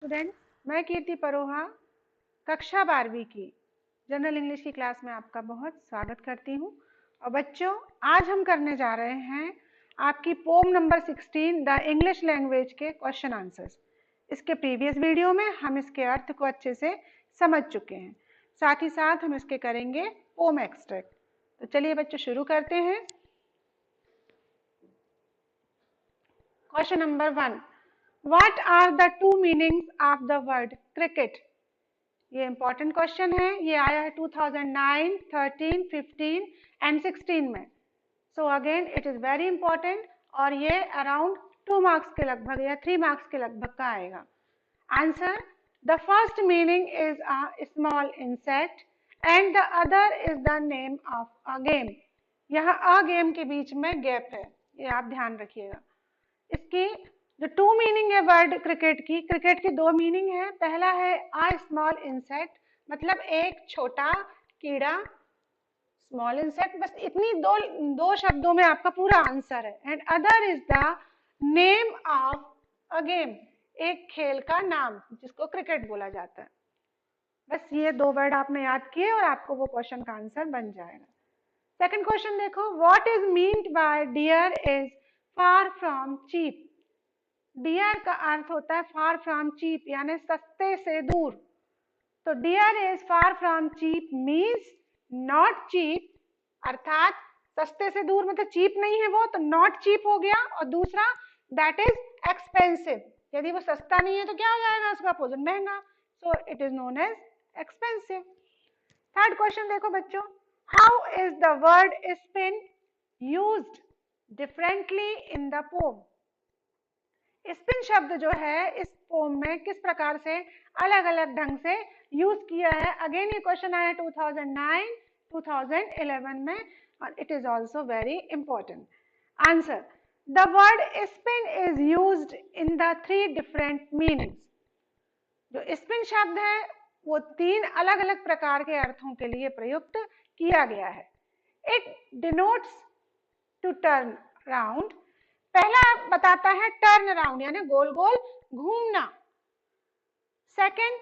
Students, मैं कीर्ति परोहा कक्षा 12वीं की जनरल इंग्लिश की क्लास में आपका बहुत स्वागत करती हूँ। और बच्चों, आज हम करने जा रहे हैं आपकी poem number 16 the English language के क्वेश्चन आंसर्स। इसके प्रीवियस वीडियो में हम इसके अर्थ को अच्छे से समझ चुके हैं, साथ ही साथ हम इसके करेंगे पोम एक्सट्रैक्ट। तो चलिए बच्चों शुरू करते हैं। Question number 1, What are the two meanings of the word cricket? ये इंपॉर्टेंट क्वेश्चन है। ये आया है 2009, 13, 15 एंड 16 में। So again it is very important और ये अराउंड 2 मार्क्स के लगभग या 3 मार्क्स के लगभग का आएगा। Answer, the first meaning is a small insect and the other is the name of a game. यहाँ अ गेम के बीच में गैप है, ये आप ध्यान रखिएगा। इसकी जो टू मीनिंग है वर्ड क्रिकेट की दो मीनिंग है। पहला है अ स्मॉल इंसेक्ट, मतलब एक छोटा कीड़ा, स्मॉल इंसेक्ट, बस इतनी दो शब्दों में आपका पूरा आंसर है। And other is the name of a game, एक खेल का नाम जिसको क्रिकेट बोला जाता है। बस ये दो वर्ड आपने याद किए और आपको वो क्वेश्चन का आंसर बन जाएगा। सेकंड क्वेश्चन देखो, what is meant by dear is far from cheap. Dear का अर्थ होता है फार फ्रॉम चीप, यानी सस्ते से दूर। तो dear is far from cheap means not cheap, अर्थात सस्ते से दूर मतलब चीप नहीं है वो, तो नॉट चीप हो गया। और दूसरा दैट इज एक्सपेंसिव, यदि वो सस्ता नहीं है तो क्या हो जाएगा, उसका अपोजिट महंगा। So it is known as expensive. Third question देखो बच्चों, how is the word spin used differently in the poem. Spin शब्द जो है इस पोम में किस प्रकार से अलग अलग ढंग से यूज किया है। अगेन ये क्वेश्चन आया 2009, 2011 में और it is also very important. Answer, the word spin is used in the 3 different meanings. जो स्पिन शब्द है वो 3 अलग अलग प्रकार के अर्थों के लिए प्रयुक्त किया गया है। It denotes to turn round, पहला बताता है टर्न अराउंड यानी गोल गोल घूमना। सेकंड,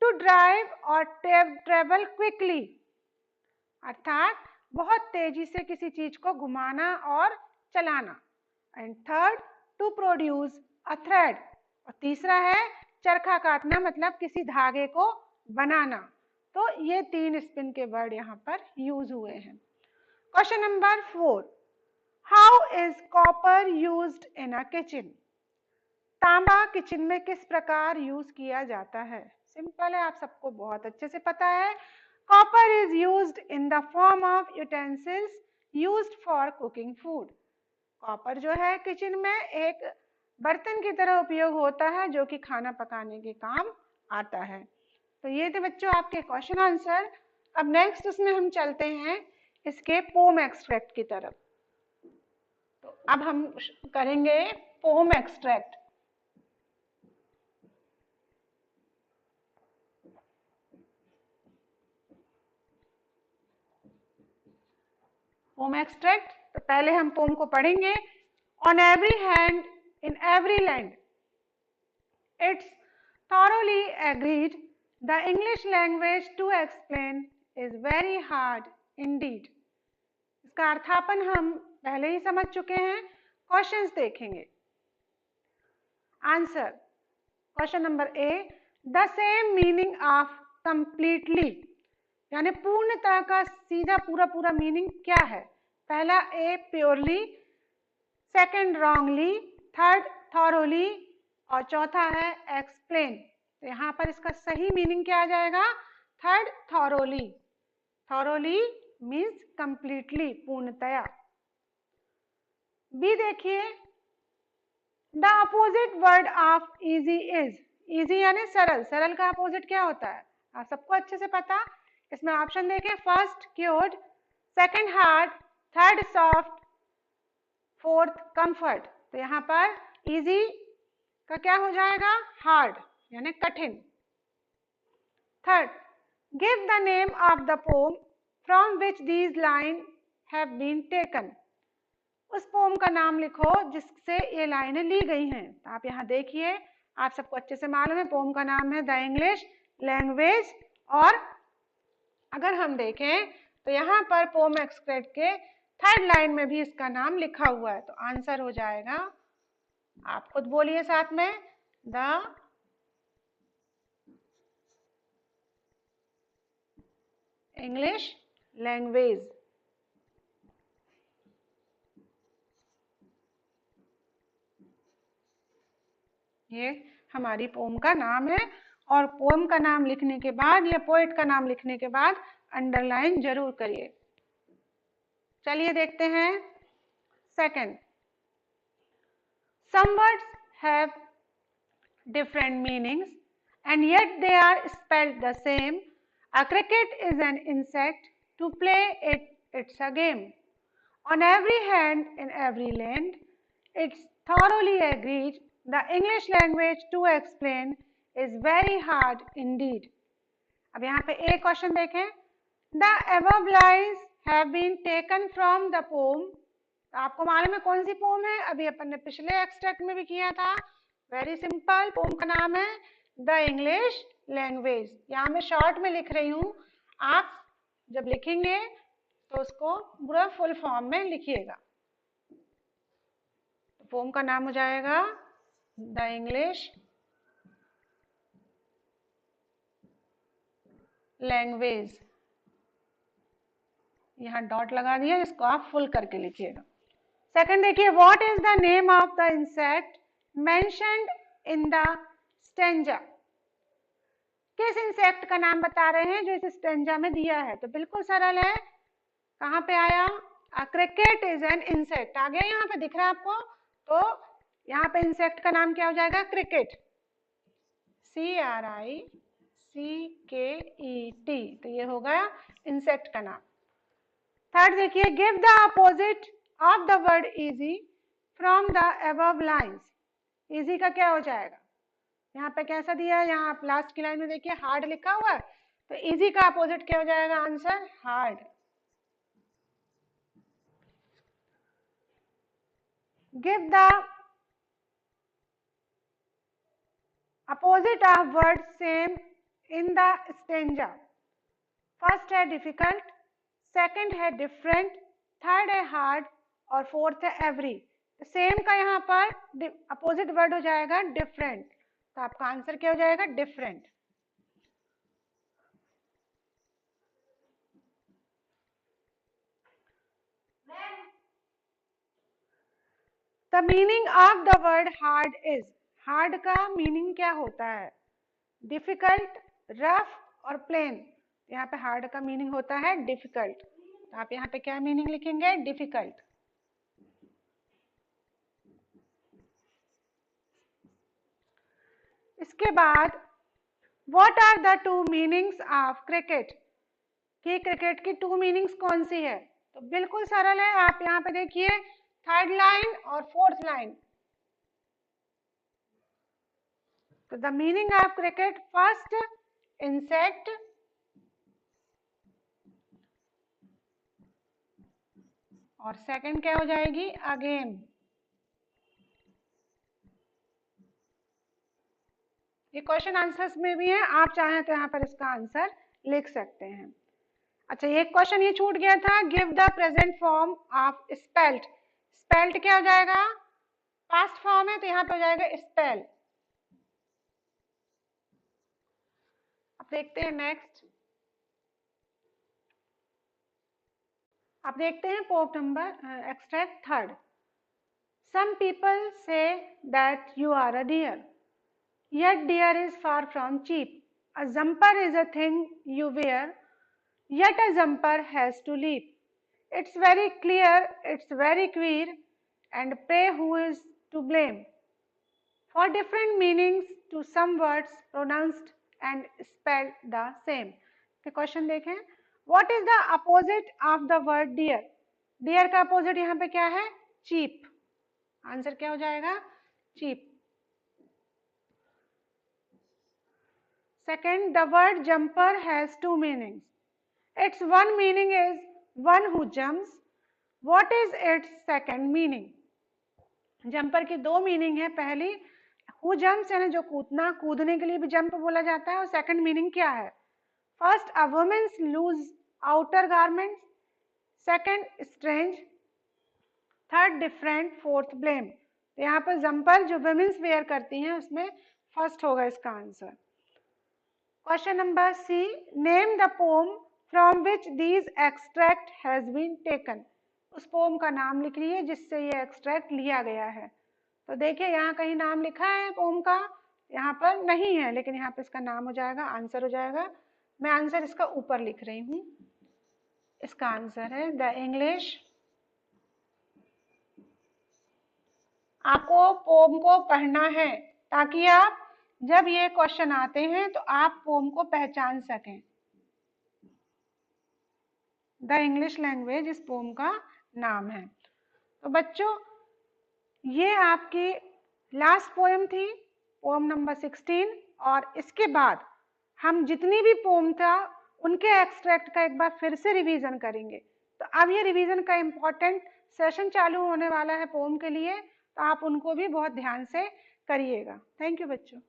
टू ड्राइव और ट्रेवल क्विकली, अर्थात बहुत तेजी से किसी चीज को घुमाना और चलाना। And third, to produce a thread, और तीसरा है चरखा काटना, मतलब किसी धागे को बनाना। तो ये 3 स्पिन के वर्ड यहाँ पर यूज हुए हैं। Question number 4, how is copper used in a kitchen. तांबा किचन में किस प्रकार यूज किया जाता है। सिंपल है, आप सबको बहुत अच्छे से पता है। Copper is used in the form of utensils used for cooking food. Copper जो है किचन में एक बर्तन की तरह उपयोग होता है जो कि खाना पकाने के काम आता है। तो ये थे बच्चों आपके क्वेश्चन आंसर। अब नेक्स्ट इसमें हम चलते हैं इसके पोम एक्सट्रैक्ट की तरफ। तो अब हम करेंगे पोम एक्सट्रैक्ट। पोम एक्सट्रैक्ट, तो पहले हम पोम को पढ़ेंगे। On every hand in every land it's thoroughly agreed the English language to explain is very hard indeed। इसका अर्थापन हम पहले ही समझ चुके हैं, क्वेश्चंस देखेंगे। Answer, question number A, the same meaning of completely, यानी पूर्णतः का सीधा पूरा पूरा मीनिंग क्या है। पहला ए purely, second wrongly, third thoroughly और चौथा है एक्सप्लेन। तो यहाँ पर इसका सही मीनिंग क्या आ जाएगा, third thoroughly. Thoroughly means completely, पूर्णतया। बी देखिए, the opposite word of easy is. Easy यानी सरल, सरल का अपोजिट क्या होता है आप सबको अच्छे से पता। इसमें ऑप्शन देखें, first cured, second hard, third soft, fourth comfort. तो यहाँ पर इजी का क्या हो जाएगा, हार्ड यानी कठिन। Third, give the name of the poem from which these line have been taken. उस पोम का नाम लिखो जिससे ये लाइनें ली गई हैं। तो आप यहाँ देखिए आप सबको अच्छे से मालूम है, पोम का नाम है द इंग्लिश लैंग्वेज। और अगर हम देखें तो यहाँ पर पोम एक्सट्रैक्ट के थर्ड लाइन में भी इसका नाम लिखा हुआ है, तो आंसर हो जाएगा, आप खुद बोलिए साथ में, द इंग्लिश लैंग्वेज। ये हमारी पोम का नाम है, और पोम का नाम लिखने के बाद या पोएट का नाम लिखने के बाद अंडरलाइन जरूर करिए। चलिए देखते हैं second. Some words have different meanings and yet they are spelled the same. A cricket is an insect. To play it, it's a game. On every hand, in every land, it's thoroughly agreed. The English language to explain is very hard indeed. अब यहाँ पे एक question देखें, The above lines have been taken from the poem. तो आपको मालूम है कौन सी पोम है, अभी अपन ने पिछले एक्सट्रैक्ट में भी किया था। वेरी सिंपल, पोम का नाम है द इंग्लिश लैंग्वेज। यहाँ मैं शॉर्ट में लिख रही हूँ, आप जब लिखेंगे तो उसको पूरा फुल फॉर्म में लिखिएगा। पोम का नाम हो जाएगा द इंग्लिश लैंग्वेज। यहाँ डॉट लगा दिया, इसको आप फुल करके लिखिएगा। सेकंड देखिए, what is the name of the insect mentioned in the stanza. किस इंसेक्ट का नाम बता रहे हैं जो इस स्टेंजा में दिया है? तो बिल्कुल सरल है, कहाँ पे आया, अ क्रिकेट इज एन इंसेक्ट आ गया, यहाँ पे दिख रहा है आपको। तो यहाँ पे इंसेक्ट का नाम क्या हो जाएगा, क्रिकेट, CRICKET। तो ये हो गया इंसेक्ट का नाम। थर्ड देखिए, give the opposite of the word easy from the above lines. Easy का क्या हो जाएगा, यहाँ पे कैसा दिया है, यहाँ आप लास्ट की लाइन में देखिए हार्ड लिखा हुआ है, तो इजी का अपोजिट क्या हो जाएगा, answer hard. Give the opposite of word same in the stanza. First है डिफिकल्ट, सेकंड है डिफरेंट, थर्ड है हार्ड और फोर्थ है एवरी। सेम का यहाँ पर अपोजिट वर्ड हो जाएगा डिफरेंट, तो आपका आंसर क्या हो जाएगा, different. The meaning of the word hard is. Hard का मीनिंग क्या होता है, डिफिकल्ट, रफ और प्लेन। यहाँ पे हार्ड का मीनिंग होता है डिफिकल्ट, तो आप यहाँ पे क्या मीनिंग लिखेंगे, डिफिकल्ट। इसके बाद what are the two meanings of cricket, कि क्रिकेट की टू मीनिंग्स कौन सी है? तो बिल्कुल सरल है, आप यहाँ पे देखिए थर्ड लाइन और फोर्थ लाइन। तो the meaning of cricket, first insect, और सेकंड क्या हो जाएगी, अ गेम। ये क्वेश्चन आंसर्स में भी है, आप चाहें तो यहाँ पर इसका आंसर लिख सकते हैं। अच्छा, एक क्वेश्चन ये छूट गया था, give the present form of spelt. Spelt क्या हो जाएगा, पास्ट फॉर्म है, तो यहाँ पे हो जाएगा स्पेल। अब देखते हैं नेक्स्ट, अब देखते हैं poem number extract third. Some people say that you are a dear, yet deer is far from cheap. A jumper is a thing you wear, yet a jumper has to leap. It's very clear, it's very queer, and pray who is to blame for different meanings to some words pronounced and spelled the same. तो question देखें, what is the opposite of the word deer? deer का opposite यहाँ पे क्या है, cheap। Answer क्या हो जाएगा, cheap। Second, the word jumper has two meanings. Its one meaning is one who jumps. What is its second meaning? Jumper की दो मीनिंग है, पहली हु जंप्स यानी जो कूदना, कूदने के लिए भी जंप बोला जाता है। और सेकंड मीनिंग क्या है? First, a women's loose outer garments, second strange, third different, fourth blame. तो यहाँ पर जंपर जो वुमेन्स वेयर करती हैं उसमें फर्स्ट होगा इसका answer. Question number C, name the poem from which these extract has been taken. उस पोम का नाम लिख लीजिए जिससे ये एक्सट्रैक्ट लिया गया है। तो देखिए यहाँ कहीं नाम लिखा है पोम का, यहाँ पर नहीं है, लेकिन यहाँ पर इसका नाम हो जाएगा, आंसर हो जाएगा। मैं आंसर इसका ऊपर लिख रही हूँ। इसका आंसर है द इंग्लिश। आपको पोम को पढ़ना है ताकि आप जब ये क्वेश्चन आते हैं तो आप पोम को पहचान सकें। द इंग्लिश लैंग्वेज इस पोम का नाम है। तो बच्चों ये आपकी लास्ट पोएम थी, पोएम नंबर 16। और इसके बाद हम जितनी भी पोम था उनके एक्सट्रैक्ट का एक बार फिर से रिवीजन करेंगे। तो अब ये रिवीजन का इम्पोर्टेंट सेशन चालू होने वाला है पोम के लिए, तो आप उनको भी बहुत ध्यान से करिएगा। थैंक यू बच्चों।